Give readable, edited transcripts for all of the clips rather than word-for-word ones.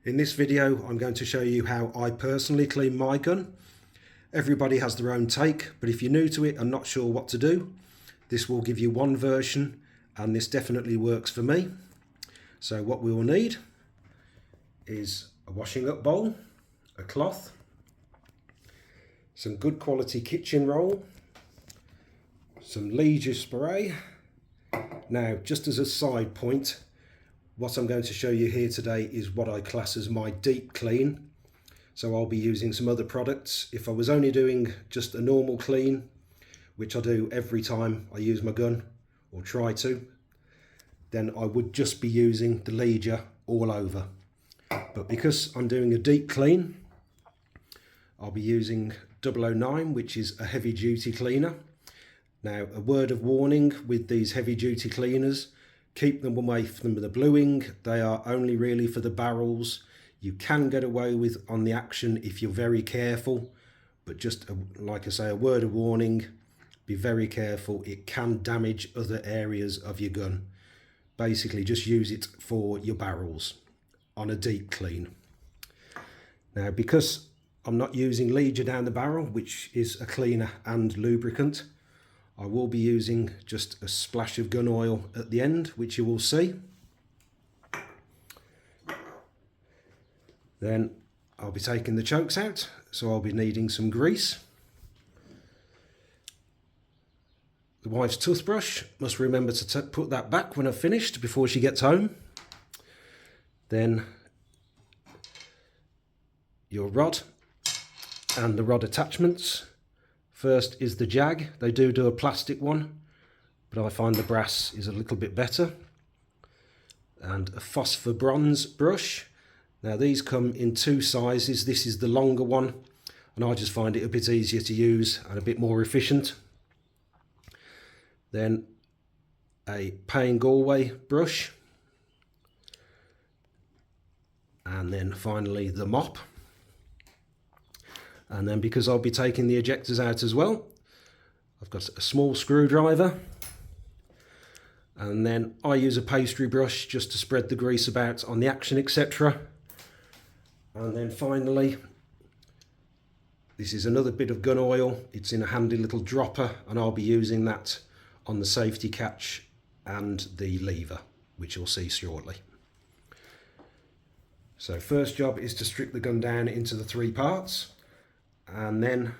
In this video, I'm going to show you how I personally clean my gun. Everybody has their own take, but if you're new to it and not sure what to do, this will give you one version, and this definitely works for me. So what we will need is a washing up bowl, a cloth, some good quality kitchen roll, some Leisure spray. Now, just as a side point, what I'm going to show you here today is what I class as my deep clean. So I'll be using some other products. If I was only doing just a normal clean, which I do every time I use my gun, or try to, then I would just be using the Leisure all over. But because I'm doing a deep clean, I'll be using 009, which is a heavy duty cleaner. Now, a word of warning with these heavy duty cleaners: keep them away from the bluing. They are only really for the barrels. You can get away with on the action if you're very careful, but just like I say, a word of warning: be very careful. It can damage other areas of your gun. Basically, just use it for your barrels on a deep clean. Now, because I'm not using Leisure down the barrel, which is a cleaner and lubricant, I will be using just a splash of gun oil at the end, which you will see. Then I'll be taking the chokes out, so I'll be needing some grease. The wife's toothbrush, must remember to put that back when I've finished before she gets home. Then your rod and the rod attachments. First is the jag. They do a plastic one, but I find the brass is a little bit better. And a phosphor bronze brush. Now these come in two sizes. This is the longer one, and I just find it a bit easier to use and a bit more efficient. Then a Payne Galway brush. And then finally the mop. And then, because I'll be taking the ejectors out as well, I've got a small screwdriver. And then I use a pastry brush just to spread the grease about on the action, etc. And then finally, this is another bit of gun oil. It's in a handy little dropper, and I'll be using that on the safety catch and the lever, which you'll see shortly. So first job is to strip the gun down into the 3 parts, and then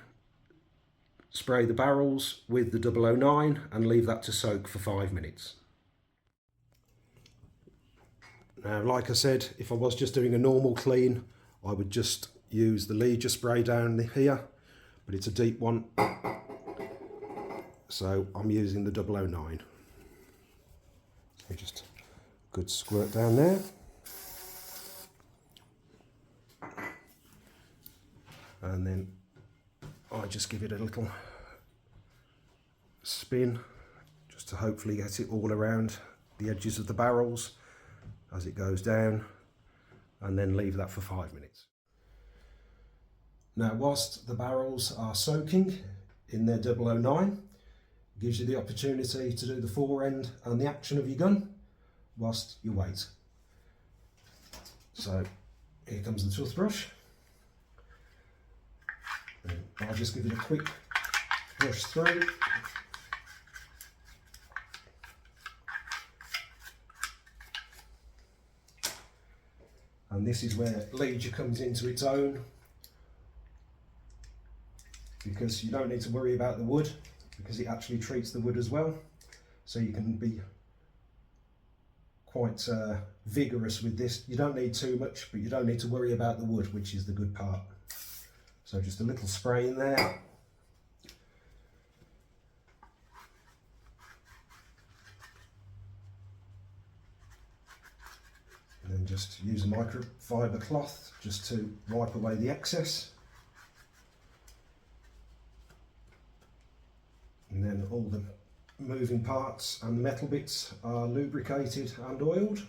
spray the barrels with the 009 and leave that to soak for 5 minutes. Now, like I said, if I was just doing a normal clean, I would just use the Leisure spray down here, but it's a deep one, so I'm using the 009. So just a good squirt down there. And then I just give it a little spin, just to hopefully get it all around the edges of the barrels as it goes down, and then leave that for 5 minutes. Now, whilst the barrels are soaking in their 009, it gives you the opportunity to do the fore end and the action of your gun whilst you wait. So here comes the toothbrush. I'll just give it a quick brush through. And this is where Leisure comes into its own, because you don't need to worry about the wood, because it actually treats the wood as well. So you can be quite vigorous with this. You don't need too much, but you don't need to worry about the wood, which is the good part. So just a little spray in there. And then just use a microfiber cloth just to wipe away the excess. And then all the moving parts and the metal bits are lubricated and oiled.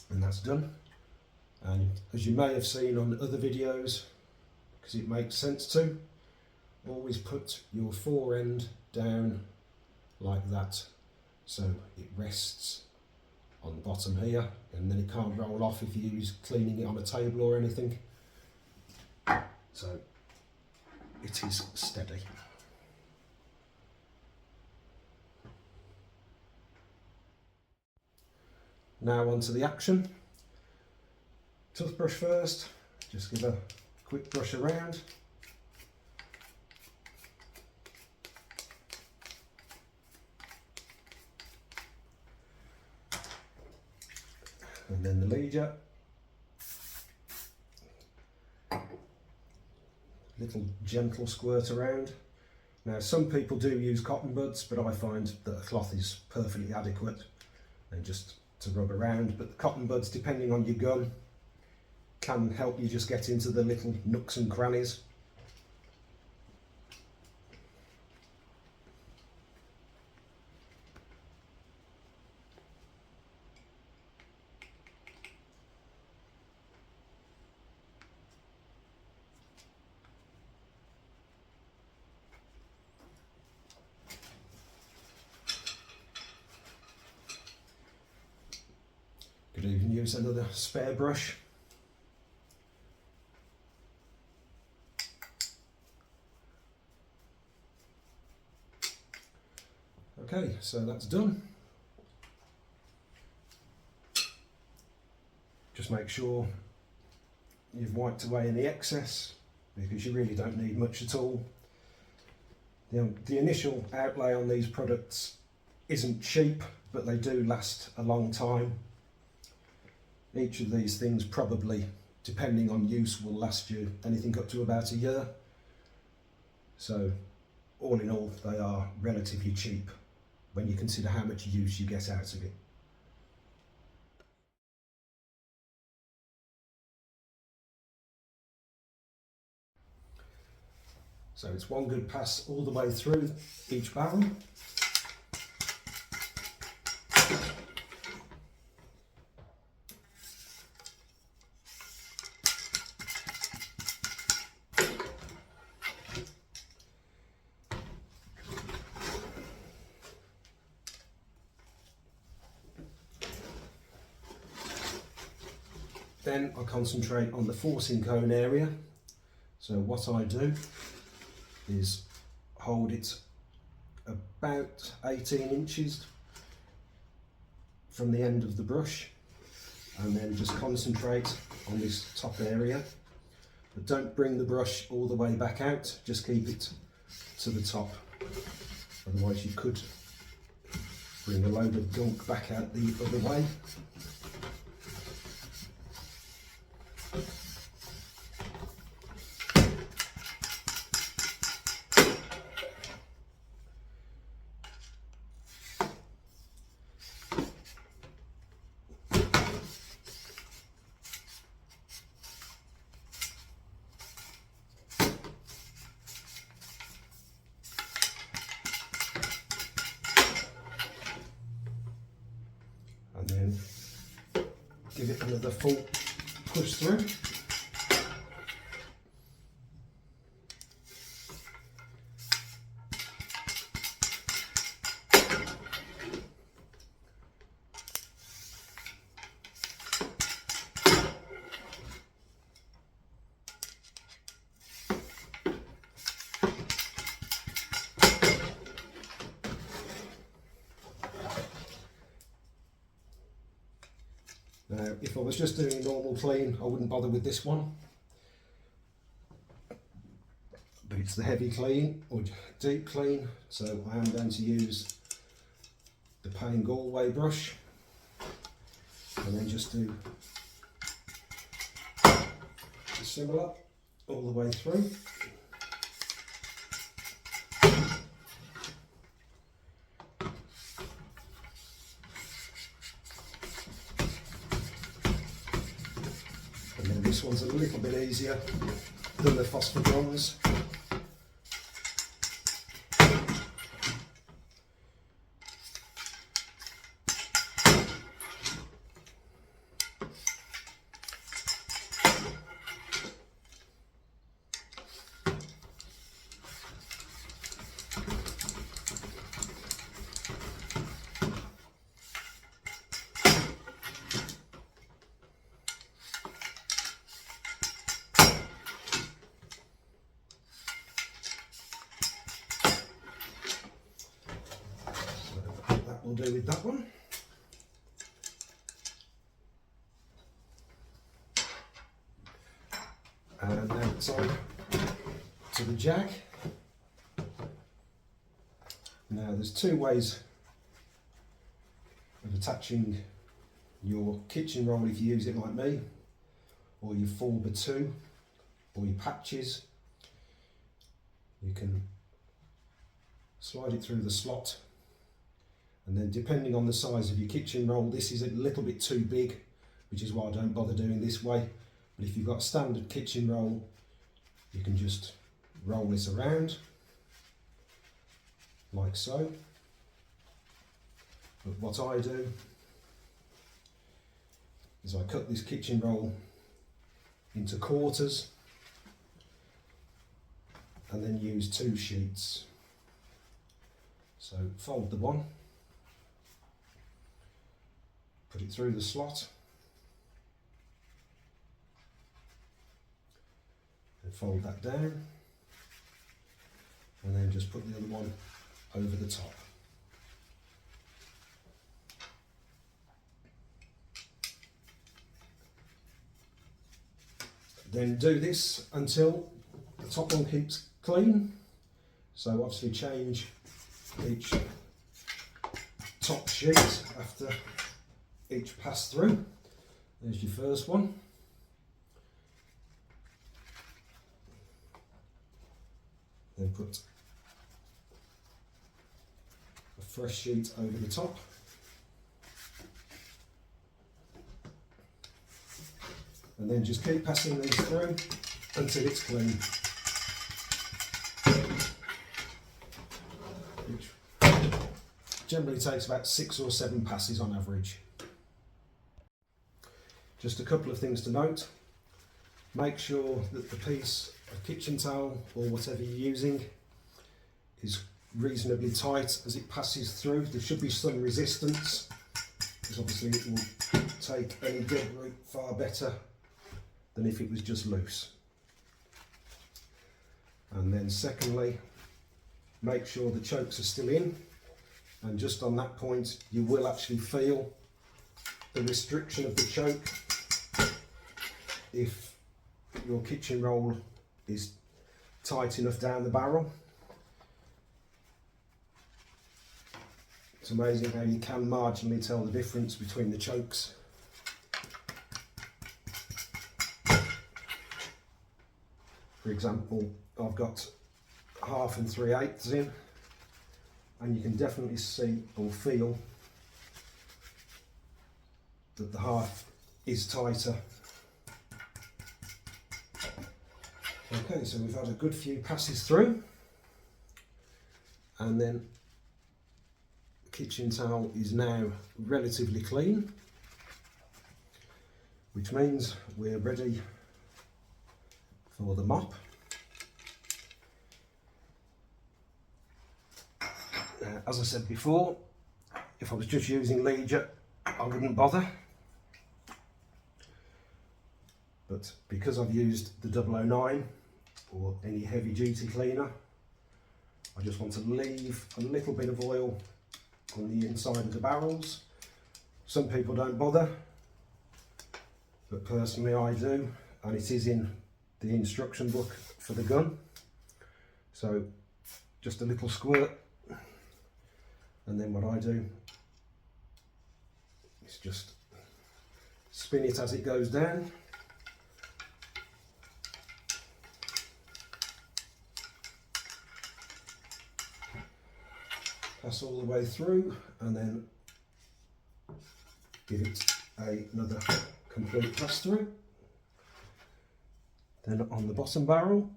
And that's done. And as you may have seen on other videos, because it makes sense to, always put your fore end down like that, so it rests on the bottom here, and then it can't roll off if you use cleaning it on a table or anything. So it is steady. Now onto the action. Toothbrush first, just give a quick brush around. And then the leader. Little gentle squirt around. Now some people do use cotton buds, but I find that a cloth is perfectly adequate and just to rub around. But the cotton buds, depending on your gun, can help you just get into the little nooks and crannies. Could even use another spare brush. Okay, so that's done. Just make sure you've wiped away any excess, because you really don't need much at all. The initial outlay on these products isn't cheap, but they do last a long time. Each of these things probably, depending on use, will last you anything up to about a year. So all in all, they are relatively cheap when you consider how much use you get out of it. So it's one good pass all the way through each barrel. Then I concentrate on the forcing cone area. So what I do is hold it about 18 inches from the end of the brush, and then just concentrate on this top area. But don't bring the brush all the way back out, just keep it to the top. Otherwise you could bring a load of gunk back out the other way. And then give it another full push through. Now, if I was just doing a normal clean, I wouldn't bother with this one. But it's the heavy clean or deep clean, so I am going to use the Payne Galway brush and then just do similar all the way through. And then this one's a little bit easier than the phosphor bronze. will do with that one. And now it's on to the jack. Now there's two ways of attaching your kitchen roll if you use it like me, or your 4x2, or your patches. You can slide it through the slot, and then depending on the size of your kitchen roll, this is a little bit too big, which is why I don't bother doing this way. But if you've got a standard kitchen roll, you can just roll this around like so. But what I do is I cut this kitchen roll into quarters and then use 2 sheets. So fold the one, put it through the slot, and fold that down, and then just put the other one over the top. Then do this until the top one keeps clean. So obviously change each top sheet after each pass through. There's your first one. Then put a fresh sheet over the top. And then just keep passing these through until it's clean. Which generally takes about 6 or 7 passes on average. Just a couple of things to note. Make sure that the piece of kitchen towel or whatever you're using is reasonably tight as it passes through. There should be some resistance, because obviously it will take any dead root far better than if it was just loose. And then secondly, make sure the chokes are still in, and just on that point you will actually feel the restriction of the choke if your kitchen roll is tight enough down the barrel. It's amazing how you can marginally tell the difference between the chokes. For example, I've got 1/2 and 3/8 in, and you can definitely see or feel that the 1/2 is tighter. Okay, so we've had a good few passes through, and then the kitchen towel is now relatively clean, which means we're ready for the mop. Now, as I said before, if I was just using Leisure, I wouldn't bother. But because I've used the 009 or any heavy duty cleaner, I just want to leave a little bit of oil on the inside of the barrels. Some people don't bother, but personally I do, and it is in the instruction book for the gun. So just a little squirt, and then what I do is just spin it as it goes down. Pass all the way through, and then give it another complete pass through. Then on the bottom barrel,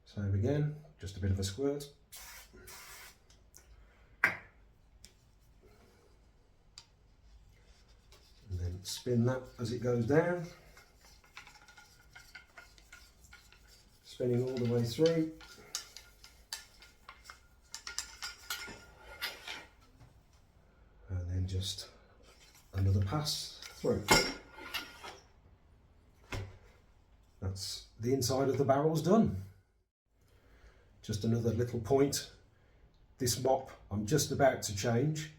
same again, just a bit of a squirt. And then spin that as it goes down, spinning all the way through. And then just another pass through. That's the inside of the barrels done. Just another little point. This mop I'm just about to change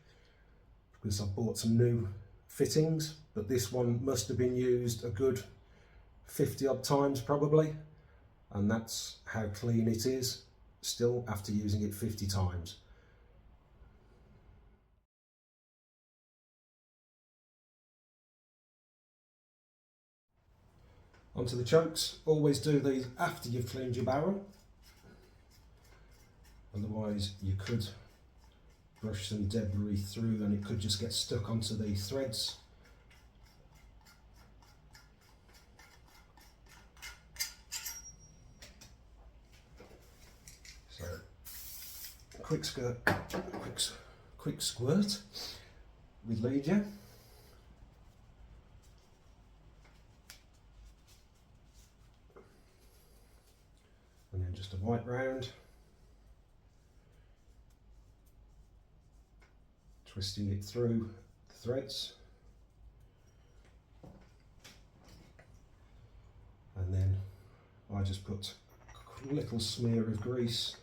because I've bought some new fittings, but this one must have been used a good 50 odd times probably, and that's how clean it is still after using it 50 times. Onto the chokes. Always do these after you've cleaned your barrel, otherwise you could brush some debris through and it could just get stuck onto the threads. So quick squirt with lead gel. And then just a wipe round, twisting it through the threads, and then I just put a little smear of grease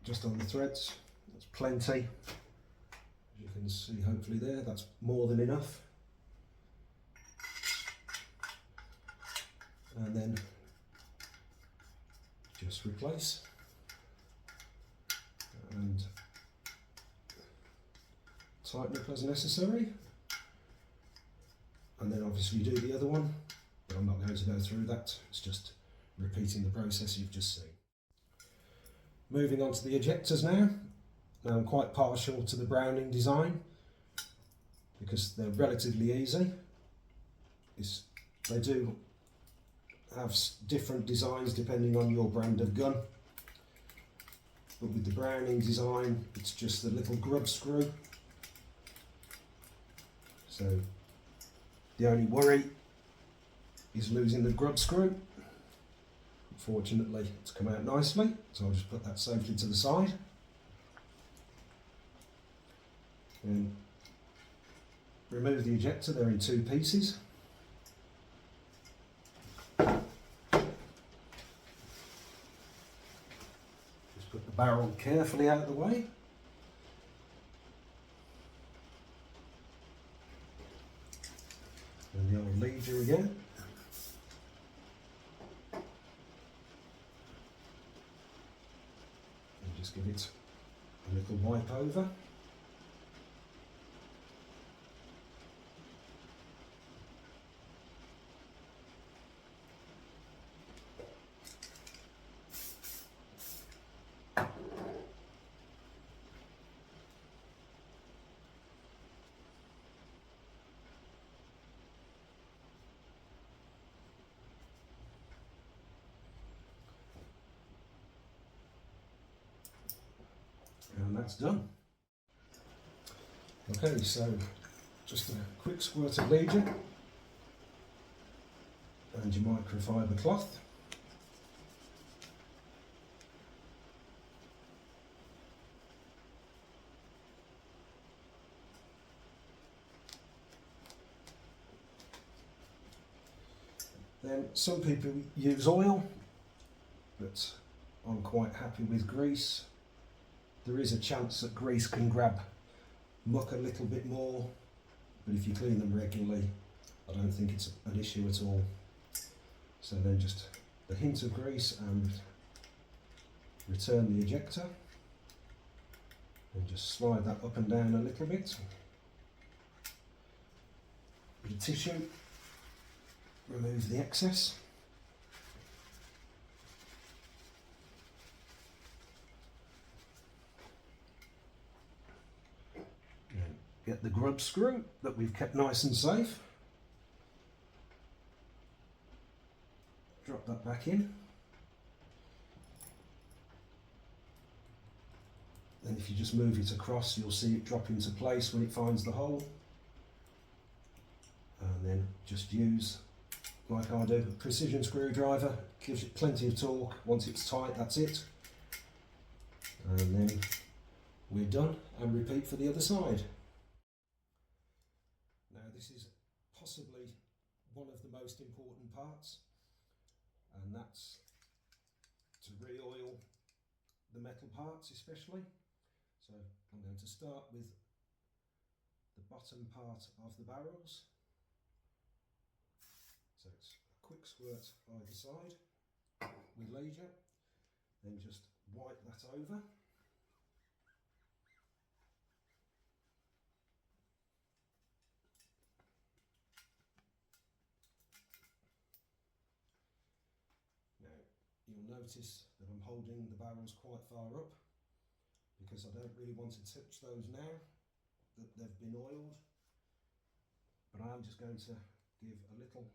just on the threads. That's plenty, as you can see hopefully there, that's more than enough. And then just replace and tighten up as necessary, and then obviously do the other one, but I'm not going to go through that, it's just repeating the process you've just seen. Moving on to the ejectors now. Now I'm quite partial to the Browning design because they're relatively easy. They do have different designs depending on your brand of gun, but with the Browning design it's just the little grub screw, so the only worry is losing the grub screw. Fortunately it's come out nicely, so I'll just put that safely to the side and remove the ejector. They're in two pieces. Put the barrel carefully out of the way. And the old leader again. And just give it a little wipe over. And that's done. Okay, so just a quick squirt of Legion and your microfiber cloth. Then some people use oil, but I'm quite happy with grease. There is a chance that grease can grab muck a little bit more, but if you clean them regularly, I don't think it's an issue at all. So then just a hint of grease and return the ejector, and just slide that up and down a little bit. Bit of tissue, remove the excess. Get the grub screw that we've kept nice and safe. Drop that back in. Then if you just move it across, you'll see it drop into place when it finds the hole. And then just use, like I do, a precision screwdriver. Gives it plenty of torque. Once it's tight, that's it. And then we're done, and repeat for the other side. Now this is possibly one of the most important parts, and that's to metal parts especially. So I'm going to start with the bottom part of the barrels. So it's a quick squirt either side with leisure, then just wipe that over. Now you'll notice that I'm holding the barrels quite far up because I don't really want to touch those now that they've been oiled, but I'm just going to give a little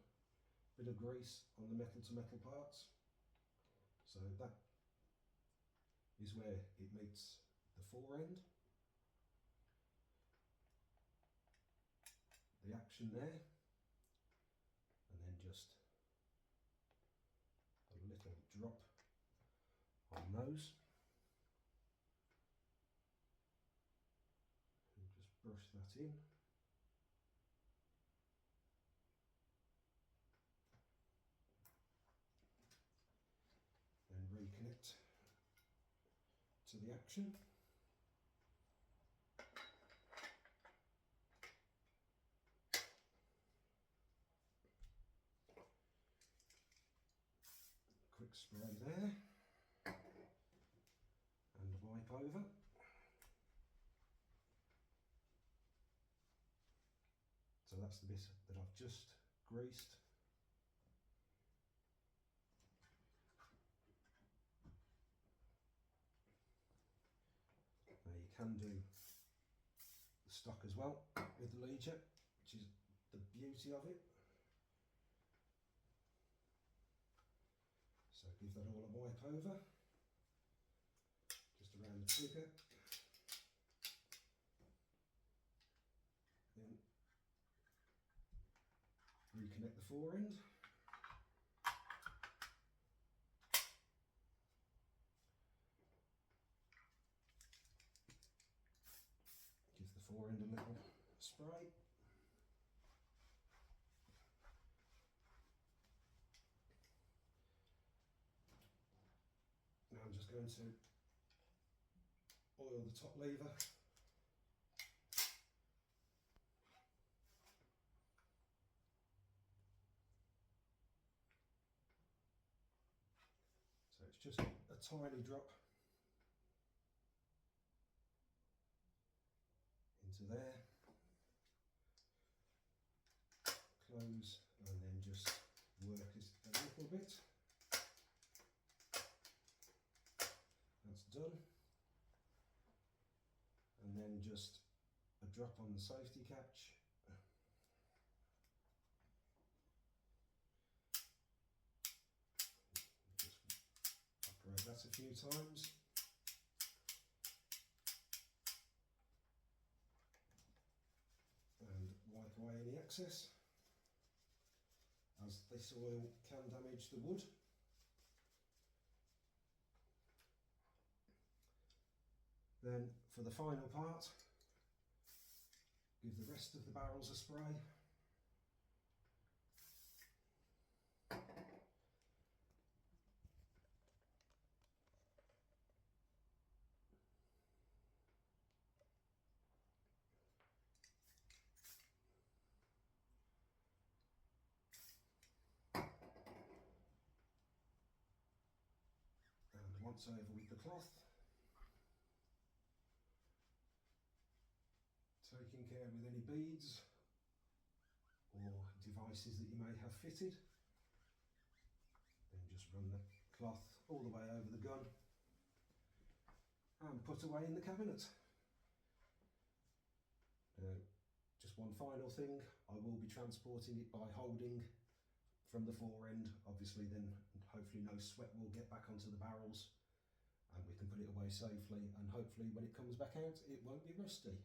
bit of grease on the metal to metal parts, so that is where it meets the fore end. The action there, and then just a little drop on those, and just brush that in. Then reconnect to the action. Quick spray there and wipe over. So that's the bit that I've just greased. Now you can do the stock as well with the leisure, which is the beauty of it. So give that all a wipe over, just around the trigger. Then reconnect the fore end. Give the fore end a little spray. Now I'm just going to oil the top lever. So it's just a tiny drop into there, close, and then just work it a little bit. That's done. And then just a drop on the safety catch. Just operate that a few times. And wipe away any excess, as this oil can damage the wood. Then for the final part, give the rest of the barrels a spray. And once over with the cloth, taking care with any beads or devices that you may have fitted. Then just run the cloth all the way over the gun and put away in the cabinet. Just one final thing, I will be transporting it by holding from the fore end. Obviously then hopefully no sweat will get back onto the barrels and we can put it away safely, and hopefully when it comes back out it won't be rusty.